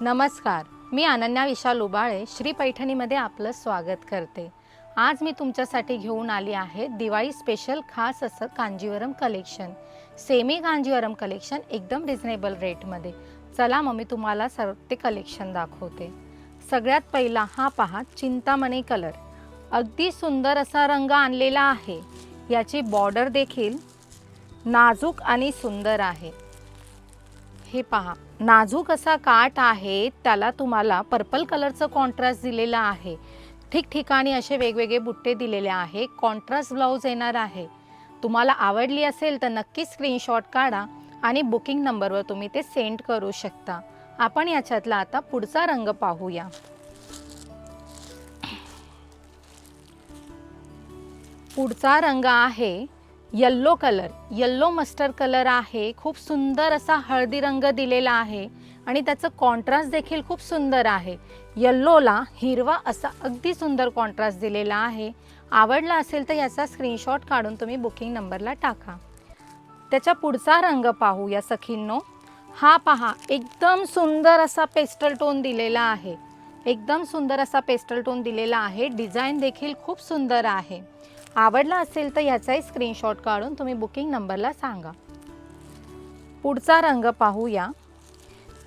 नमस्कार, मी अनन्या विशाल उबाळे श्री पैठणीमध्ये आपलं स्वागत करते। आज मी तुमच्यासाठी घेऊन आली आहे दिवाळी स्पेशल खास असं Kanjeevaram collection, semi Kanjeevaram collection एकदम रिजनेबल रेटमध्ये। चला मग मी तुम्हाला सर्व ते कलेक्शन दाखवते। सगळ्यात पहिला हा पहा, चिंतामणी कलर, अगदी सुंदर असा रंग आणलेला आहे। याची बॉर्डर देखील नाजूक आणि सुंदर आहे। हे पहा, नाजूक असा काठ आहे, त्याला तुम्हाला पर्पल कलरचं कॉन्ट्रास्ट दिलेला आहे। ठिकठिकाणी असे वेगवेगळे बुट्टे दिलेले आहे। कॉन्ट्रास्ट ब्लाउज येणार आहे। तुम्हाला आवडली असेल तर नक्की स्क्रीनशॉट काढा आणि बुकिंग नंबरवर तुम्ही ते सेंड करू शकता। आपण याच्यातला आता पुढचा रंग पाहूया। पुढचा रंग आहे yellow colour, yellow mustard colour आहे। खूप सुंदर असा हळदी रंग दिलेला आहे आणि त्याचं कॉन्ट्रास्ट देखील खूप सुंदर आहे। येल्लोला हिरवा असा अगदी सुंदर कॉन्ट्रास्ट दिलेला आहे। आवडला असेल तर याचा स्क्रीनशॉट काढून तुम्ही बुकिंग नंबरला टाका। त्याचा पुढचा रंग पाहूया सखींनो। हा पहा, एकदम सुंदर असा पेस्टल टोन दिलेला आहे। एकदम सुंदर असा पेस्टल टोन दिलेला आहे। डिझाइन देखील खूप सुंदर आहे। आवडला असेल तर याचाही स्क्रीनशॉट काढून तुम्ही बुकिंग नंबरला सांगा। पुढचा रंग पाहूया,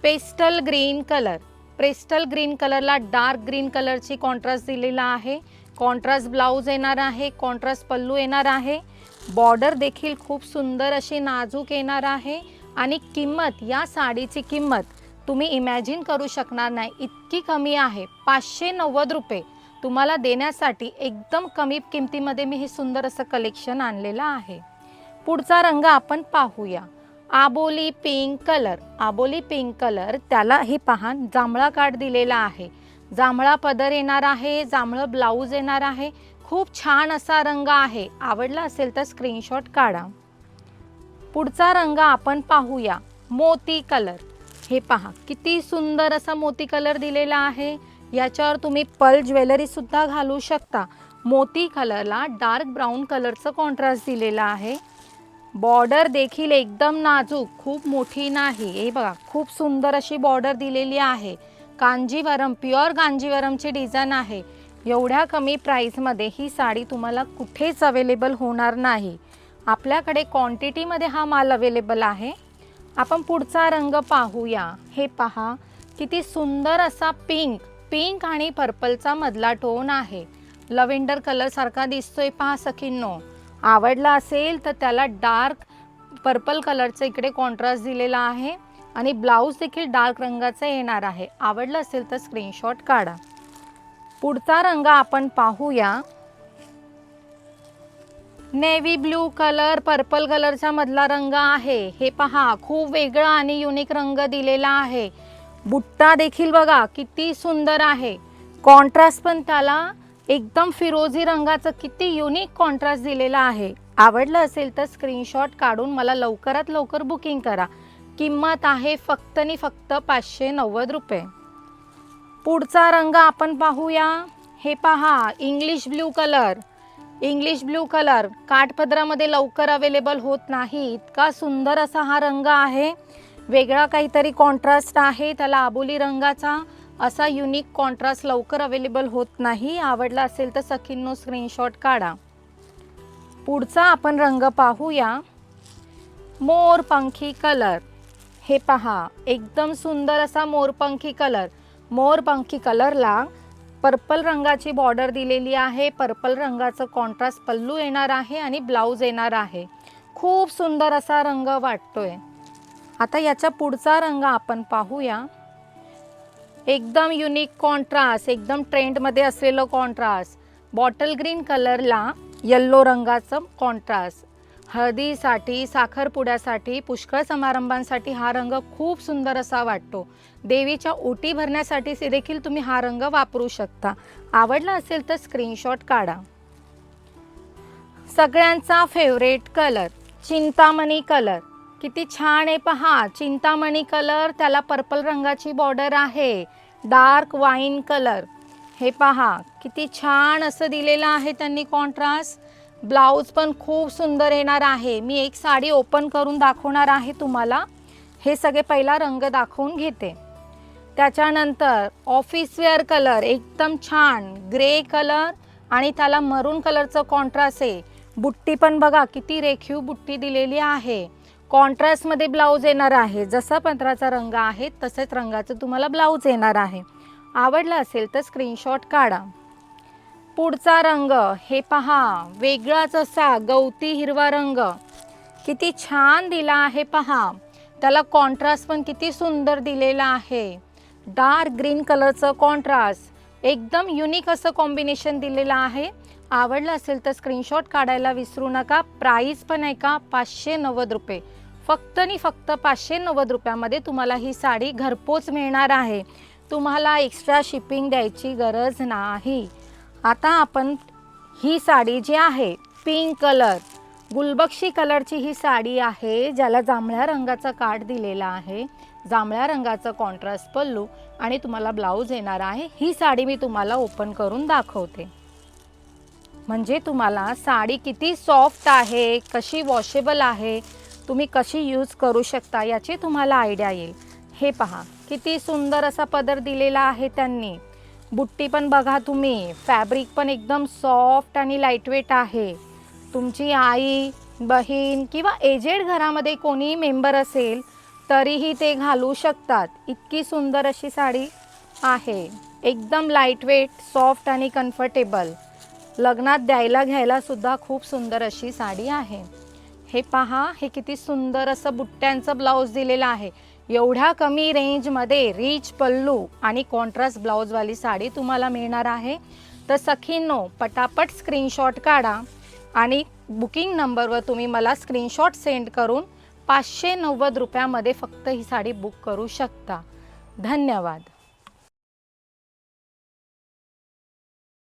pastel green colour. Pastel green कलरला डार्क ग्रीन कलरची कॉन्ट्रास्ट दिलेला आहे। कॉन्ट्रास्ट ब्लाउज येणार आहे, कॉन्ट्रास्ट पल्लू येणार आहे। बॉर्डर देखील खूप सुंदर अशी नाजूक येणार आहे आणि किंमत, या साडीची किंमत तुम्ही इमॅजिन करू शकणार नाही, इतकी कमी आहे। 590 रुपये तुम्हाला देण्यासाठी एकदम कमी किमतीमध्ये मी हे सुंदर असं कलेक्शन आणलेलं आहे। पुढचा रंग आपण पाहूया, आबोली पिंक कलर। आबोली पिंक कलर, त्याला हे पहा जांभळा काठ दिलेला आहे। जांभळा पदर येणार आहे, जांभळं ब्लाउज येणार आहे। खूप छान असा रंग आहे। आवडला असेल तर स्क्रीनशॉट काढा। पुढचा रंग आपण पाहूया, मोती कलर। हे पहा, किती सुंदर असा मोती कलर दिलेला आहे। याच्यावर तुम्ही पर्ल ज्वेलरी सुद्धा घालू शकता। मोती कलरला डार्क ब्राउन कलरचं कॉन्ट्रास्ट दिलेला आहे। बॉर्डर देखील एकदम नाजूक, खूप मोठी नाही। हे बघा, खूप सुंदर अशी बॉर्डर दिलेली आहे। कांजीवरम, प्युअर कांजीवरमची डिझाइन आहे। एवढ्या कमी प्राइसमध्ये ही साडी तुम्हाला कुठेच अवेलेबल होणार नाही। आपल्याकडे क्वांटिटीमध्ये हा माल अवेलेबल आहे। आपण पुढचा रंग पाहूया। हे पहा, किती सुंदर असा पिंक आणि पर्पलचा मधला टोन आहे। लव्हेंडर कलर सारखा दिसतोय पहा सखींनो। आवडला असेल तर त्याला डार्क पर्पल कलरचा इकडे कॉन्ट्रास्ट दिलेला आहे आणि ब्लाउज देखील डार्क रंगाचा येणार आहे। आवडला असेल तर स्क्रीनशॉट काढा। पुढचा रंग आपण पाहूया, नेव्ही ब्लू कलर, पर्पल कलरचा मधला रंग आहे। हे पहा, खूप वेगळा आणि युनिक रंग दिलेला आहे। बुट्टा देखील बघा किती सुंदर आहे। कॉन्ट्रास्ट पण त्याला एकदम फिरोजी रंगाचं किती युनिक कॉन्ट्रास्ट दिलेला आहे। आवडलं असेल तर स्क्रीनशॉट काढून मला लवकरात लवकर बुकिंग करा। किंमत आहे फक्त आणि फक्त 590 रुपये। पुढचा रंग आपण पाहूया। हे पहा, English blue colour. English blue colour काठपदरामध्ये लवकर अवेलेबल होत नाही, इतका सुंदर असा हा रंग आहे। वेगळा काहीतरी कॉन्ट्रास्ट आहे त्याला, आबोली रंगाचा असा युनिक कॉन्ट्रास्ट लवकर अवेलेबल होत नाही। आवडला असेल तर सखींनो स्क्रीनशॉट काढा। पुढचा आपण रंग पाहूया, मोरपंखी कलर। हे पहा, एकदम सुंदर असा मोरपंखी कलर। मोरपंखी कलरला पर्पल रंगाची बॉर्डर दिलेली आहे। पर्पल रंगाचं कॉन्ट्रास्ट पल्लू येणार आहे आणि ब्लाउज येणार आहे। खूप सुंदर असा रंग वाटतोय। आता याचा पुढचा रंग आपण पाहूया, एकदम युनिक कॉन्ट्रास्ट, एकदम ट्रेंडमध्ये असलेलं कॉन्ट्रास्ट। बॉटल ग्रीन कलरला येल्लो रंगाचं कॉन्ट्रास्ट। हळदीसाठी, साखरपुड्यासाठी, पुष्कळ समारंभांसाठी हा रंग खूप सुंदर असा वाटतो। देवीच्या ओटी भरण्यासाठी देखील तुम्ही हा रंग वापरू शकता। आवडला असेल तर स्क्रीनशॉट काढा। सगळ्यांचा फेवरेट कलर, चिंतामणी कलर। किती छान आहे पहा, चिंतामणी कलर, त्याला पर्पल रंगाची बॉर्डर आहे। Dark wine colour. हे पहा, किती छान असं दिलेलं आहे त्यांनी कॉन्ट्रास्ट। ब्लाउज पण खूप सुंदर येणार आहे। मी एक साडी ओपन करून दाखवणार आहे तुम्हाला। हे सगळे पहिला रंग दाखवून घेते। त्याच्यानंतर ऑफिस वेअर कलर एकदम छान ग्रे कलर आणि त्याला मरून कलरचं कॉन्ट्रास्ट आहे. बुट्टी पण बघा किती रेखीव बुट्टी दिलेली आहे. कॉन्ट्रास्टमध्ये ब्लाऊज येणार आहे. जसा पदराचा रंग आहे तसेच रंगाचं तुम्हाला ब्लाऊज येणार आहे. आवडलं असेल तर स्क्रीनशॉट काढा. पुढचा रंग हे पहा, वेगळाच असा गवती हिरवा रंग किती छान दिला आहे पहा. त्याला कॉन्ट्रास्ट पण किती सुंदर दिलेला आहे. डार्क ग्रीन कलरचं कॉन्ट्रास्ट एकदम युनिक असं कॉम्बिनेशन दिलेलं आहे. आवडलं असेल तर स्क्रीनशॉट काढायला विसरू नका. प्राईस पण आहे का 590 रुपये. फक्त आणि फक्त 590 रुपयामध्ये तुम्हाला ही साडी घरपोच मिळणार आहे. तुम्हाला एक्स्ट्रा शिपिंग द्यायची गरज नाही. आता आपण ही साडी जी आहे पिंक कलर गुलबक्षी कलरची ही साडी आहे, ज्याला जांभळ्या रंगाचा काठ दिलेला आहे. जांभळ्या रंगाचं कॉन्ट्रास्ट पल्लू आणि तुम्हाला ब्लाऊज येणार आहे. ही साडी मी तुम्हाला ओपन करून दाखवते म्हणजे तुम्हाला साडी किती सॉफ्ट आहे, कशी वॉशेबल आहे, तुम्ही कशी यूज करू शकता याची तुम्हाला आयडिया येईल. हे पहा किती सुंदर असा पदर दिलेला आहे त्यांनी. बुट्टी पण बघा तुम्ही. फॅब्रिक पण एकदम सॉफ्ट आणि लाईटवेट आहे. तुमची आई, बहीण किंवा एजेड घरामध्ये कोणी मेंबर असेल तरीही ते घालू शकतात. इतकी सुंदर अशी साडी आहे. एकदम लाईटवेट, सॉफ्ट आणि कम्फर्टेबल. लग्नात द्यायला घ्यायला सुद्धा खूप सुंदर अशी साडी आहे. हे पहा, हे किती सुंदर असं बुट्ट्यांचं ब्लाऊज दिलेलं आहे. एवढ्या कमी रेंजमध्ये रिच पल्लू आणि कॉन्ट्रास्ट ब्लाऊजवाली साडी तुम्हाला मिळणार आहे. तर सखींनो, पटापट स्क्रीनशॉट काढा आणि बुकिंग नंबरवर तुम्ही मला स्क्रीनशॉट सेंड करून 590 रुपयामध्ये फक्त ही साडी बुक करू शकता. धन्यवाद.